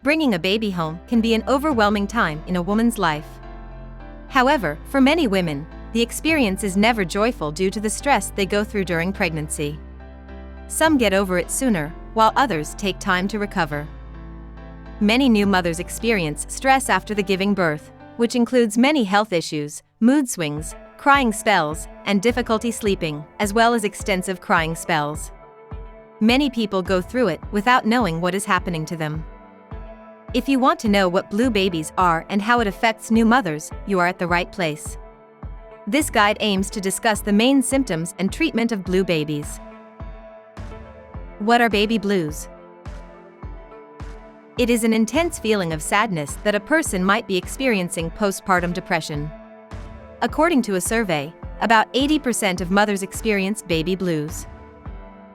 Bringing a baby home can be an overwhelming time in a woman's life. However, for many women, the experience is never joyful due to the stress they go through during pregnancy. Some get over it sooner, while others take time to recover. Many new mothers experience stress after the giving birth, which includes many health issues, mood swings, crying spells, and difficulty sleeping, as well as extensive crying spells. Many people go through it without knowing what is happening to them. If you want to know what blue babies are and how it affects new mothers, you are at the right place. This guide aims to discuss the main symptoms and treatment of blue babies. What are baby blues? It is an intense feeling of sadness that a person might be experiencing postpartum depression. According to a survey, about 80% of mothers experience baby blues.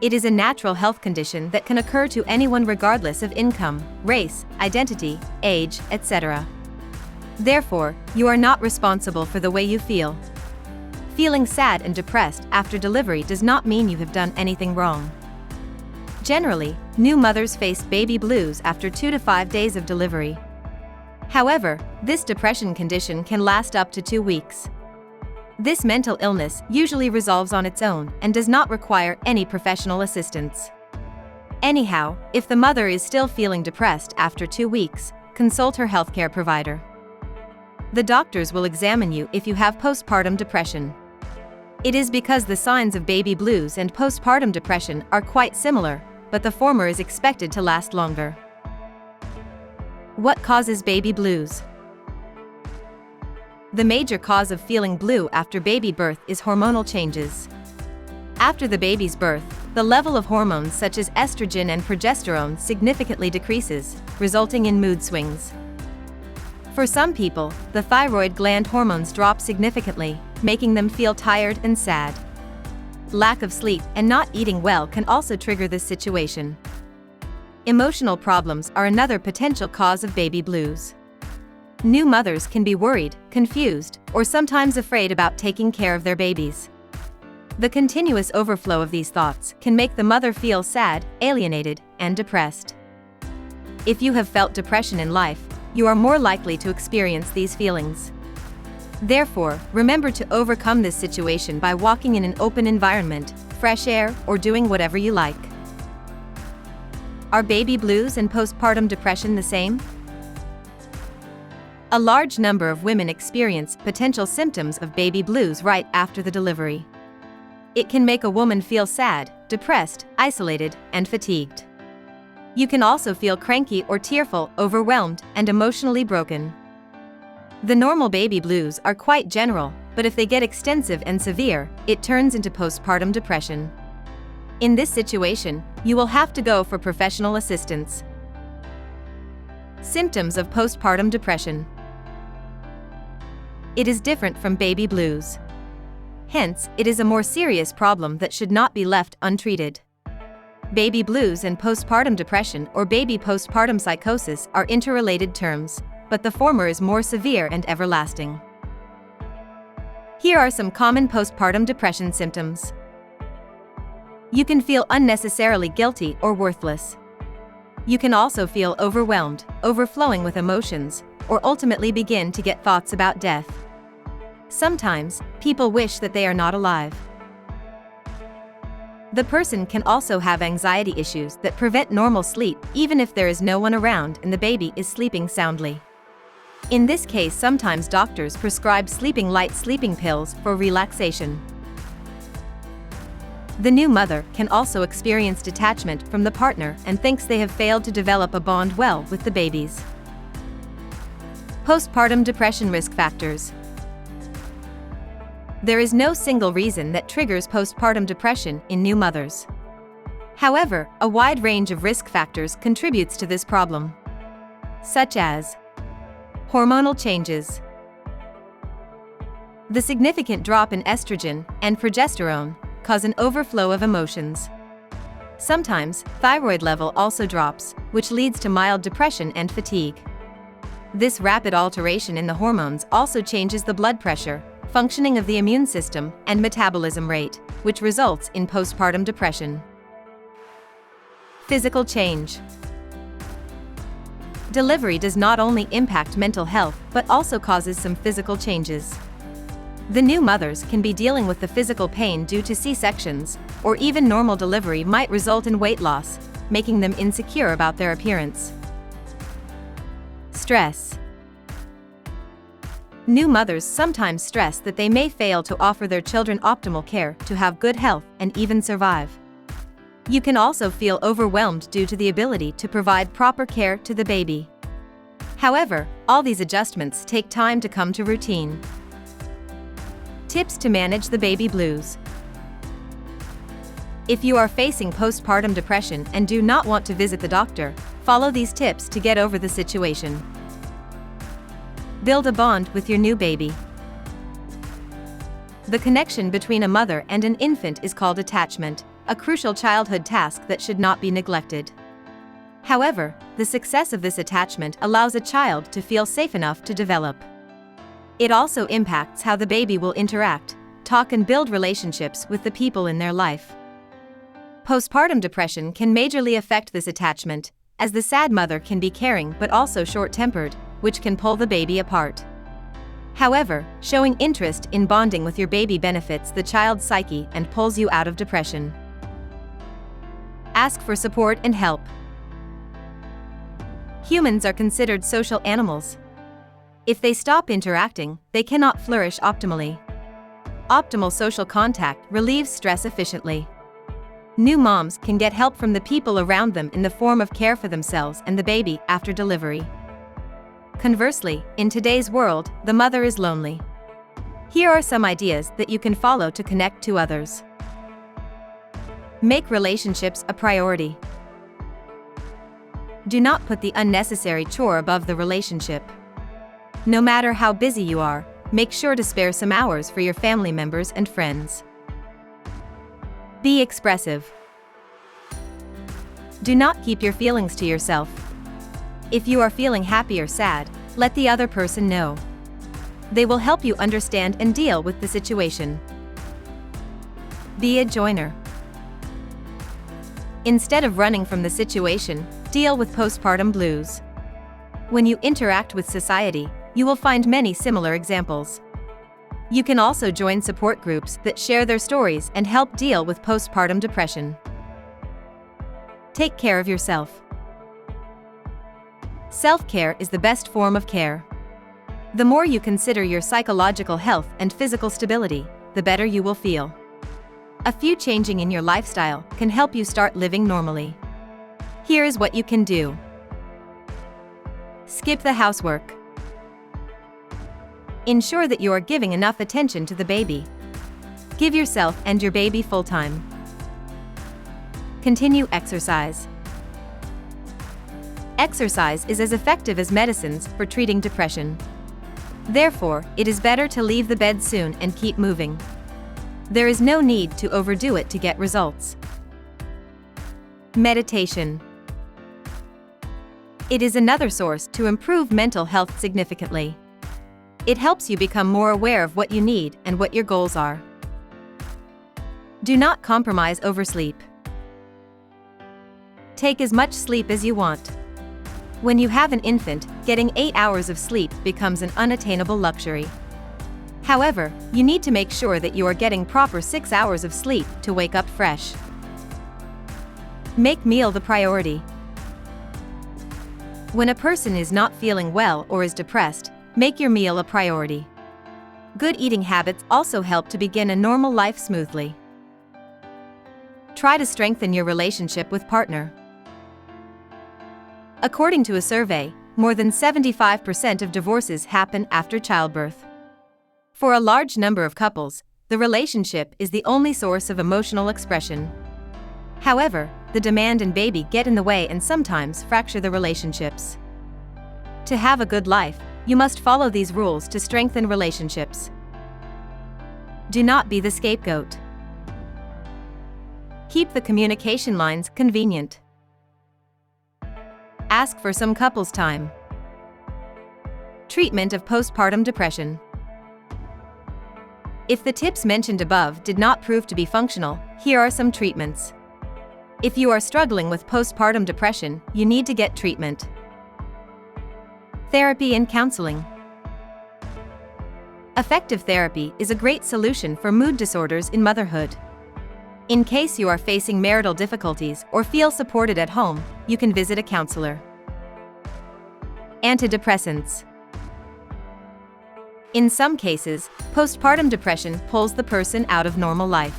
It is a natural health condition that can occur to anyone regardless of income, race, identity, age, etc. Therefore, you are not responsible for the way you feel. Feeling sad and depressed after delivery does not mean you have done anything wrong. Generally, new mothers face baby blues after 2 to 5 days of delivery. However, this depression condition can last up to 2 weeks. This mental illness usually resolves on its own and does not require any professional assistance. Anyhow, if the mother is still feeling depressed after 2 weeks, consult her healthcare provider. The doctors will examine you if you have postpartum depression. It is because the signs of baby blues and postpartum depression are quite similar, but the former is expected to last longer. What causes baby blues? The major cause of feeling blue after baby birth is hormonal changes. After the baby's birth, the level of hormones such as estrogen and progesterone significantly decreases, resulting in mood swings. For some people, the thyroid gland hormones drop significantly, making them feel tired and sad. Lack of sleep and not eating well can also trigger this situation. Emotional problems are another potential cause of baby blues. New mothers can be worried, confused, or sometimes afraid about taking care of their babies. The continuous overflow of these thoughts can make the mother feel sad, alienated, and depressed. If you have felt depression in life, you are more likely to experience these feelings. Therefore, remember to overcome this situation by walking in an open environment, fresh air, or doing whatever you like. Are baby blues and postpartum depression the same? A large number of women experience potential symptoms of baby blues right after the delivery. It can make a woman feel sad, depressed, isolated, and fatigued. You can also feel cranky or tearful, overwhelmed, and emotionally broken. The normal baby blues are quite general, but if they get extensive and severe, it turns into postpartum depression. In this situation, you will have to go for professional assistance. Symptoms of postpartum depression. It is different from baby blues. Hence, it is a more serious problem that should not be left untreated. Baby blues and postpartum depression or baby postpartum psychosis are interrelated terms, but the former is more severe and everlasting. Here are some common postpartum depression symptoms. You can feel unnecessarily guilty or worthless. You can also feel overwhelmed, overflowing with emotions, or ultimately begin to get thoughts about death. Sometimes, people wish that they are not alive. The person can also have anxiety issues that prevent normal sleep even if there is no one around and the baby is sleeping soundly. In this case, sometimes doctors prescribe light sleeping pills for relaxation. The new mother can also experience detachment from the partner and thinks they have failed to develop a bond well with the babies. Postpartum depression risk factors. There is no single reason that triggers postpartum depression in new mothers. However, a wide range of risk factors contributes to this problem, such as hormonal changes. The significant drop in estrogen and progesterone cause an overflow of emotions. Sometimes, thyroid level also drops, which leads to mild depression and fatigue. This rapid alteration in the hormones also changes the blood pressure, functioning of the immune system, and metabolism rate, which results in postpartum depression. Physical change. Delivery does not only impact mental health but also causes some physical changes. The new mothers can be dealing with the physical pain due to C-sections, or even normal delivery might result in weight loss, making them insecure about their appearance. Stress. New mothers sometimes stress that they may fail to offer their children optimal care to have good health and even survive. You can also feel overwhelmed due to the ability to provide proper care to the baby. However, all these adjustments take time to come to routine. Tips to manage the baby blues. If you are facing postpartum depression and do not want to visit the doctor, follow these tips to get over the situation. Build a bond with your new baby. The connection between a mother and an infant is called attachment, a crucial childhood task that should not be neglected. However, the success of this attachment allows a child to feel safe enough to develop. It also impacts how the baby will interact, talk and build relationships with the people in their life. Postpartum depression can majorly affect this attachment, as the sad mother can be caring but also short-tempered, which can pull the baby apart. However, showing interest in bonding with your baby benefits the child's psyche and pulls you out of depression. Ask for support and help. Humans are considered social animals. If they stop interacting, they cannot flourish optimally. Optimal social contact relieves stress efficiently. New moms can get help from the people around them in the form of care for themselves and the baby after delivery. Conversely, in today's world, the mother is lonely. Here are some ideas that you can follow to connect to others. Make relationships a priority. Do not put the unnecessary chore above the relationship. No matter how busy you are, make sure to spare some hours for your family members and friends. Be expressive. Do not keep your feelings to yourself. If you are feeling happy or sad, let the other person know. They will help you understand and deal with the situation. Be a joiner. Instead of running from the situation, deal with postpartum blues. When you interact with society, you will find many similar examples. You can also join support groups that share their stories and help deal with postpartum depression. Take care of yourself. Self-care is the best form of care. The more you consider your psychological health and physical stability, the better you will feel. A few changing in your lifestyle can help you start living normally. Here is what you can do. Skip the housework. Ensure that you are giving enough attention to the baby. Give yourself and your baby full time. Continue exercise. Exercise is as effective as medicines for treating depression. Therefore, it is better to leave the bed soon and keep moving. There is no need to overdo it to get results. Meditation. It is another source to improve mental health significantly. It helps you become more aware of what you need and what your goals are. Do not compromise over sleep. Take as much sleep as you want. When you have an infant, getting 8 hours of sleep becomes an unattainable luxury. However, you need to make sure that you are getting proper 6 hours of sleep to wake up fresh. Make meal the priority. When a person is not feeling well or is depressed, make your meal a priority. Good eating habits also help to begin a normal life smoothly. Try to strengthen your relationship with partner. According to a survey, more than 75% of divorces happen after childbirth. For a large number of couples, the relationship is the only source of emotional expression. However, the demand and baby get in the way and sometimes fracture the relationships. To have a good life, you must follow these rules to strengthen relationships. Do not be the scapegoat. Keep the communication lines convenient. Ask for some couples time. Treatment of postpartum depression. If the tips mentioned above did not prove to be functional, here are some treatments. If you are struggling with postpartum depression, you need to get treatment. Therapy and counseling. Effective therapy is a great solution for mood disorders in motherhood. In case you are facing marital difficulties or feel supported at home, you can visit a counselor. Antidepressants. In some cases, postpartum depression pulls the person out of normal life.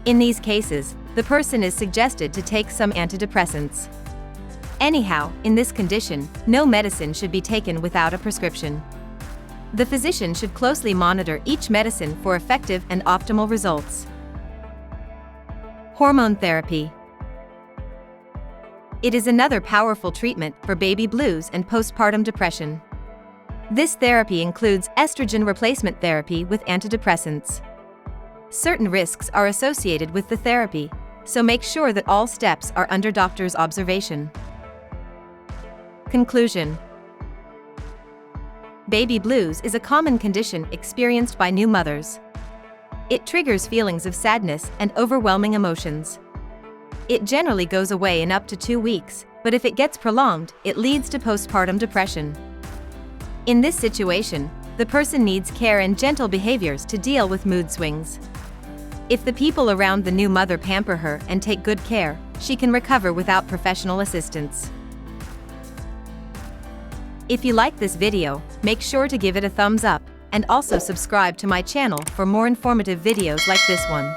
In these cases, the person is suggested to take some antidepressants. Anyhow, in this condition, no medicine should be taken without a prescription. The physician should closely monitor each medicine for effective and optimal results. Hormone therapy. It is another powerful treatment for baby blues and postpartum depression. This therapy includes estrogen replacement therapy with antidepressants. Certain risks are associated with the therapy, so make sure that all steps are under doctor's observation. Conclusion. Baby blues is a common condition experienced by new mothers. It triggers feelings of sadness and overwhelming emotions. It generally goes away in up to 2 weeks, but if it gets prolonged, it leads to postpartum depression. In this situation, the person needs care and gentle behaviors to deal with mood swings. If the people around the new mother pamper her and take good care, she can recover without professional assistance. If you like this video, make sure to give it a thumbs up, and also subscribe to my channel for more informative videos like this one.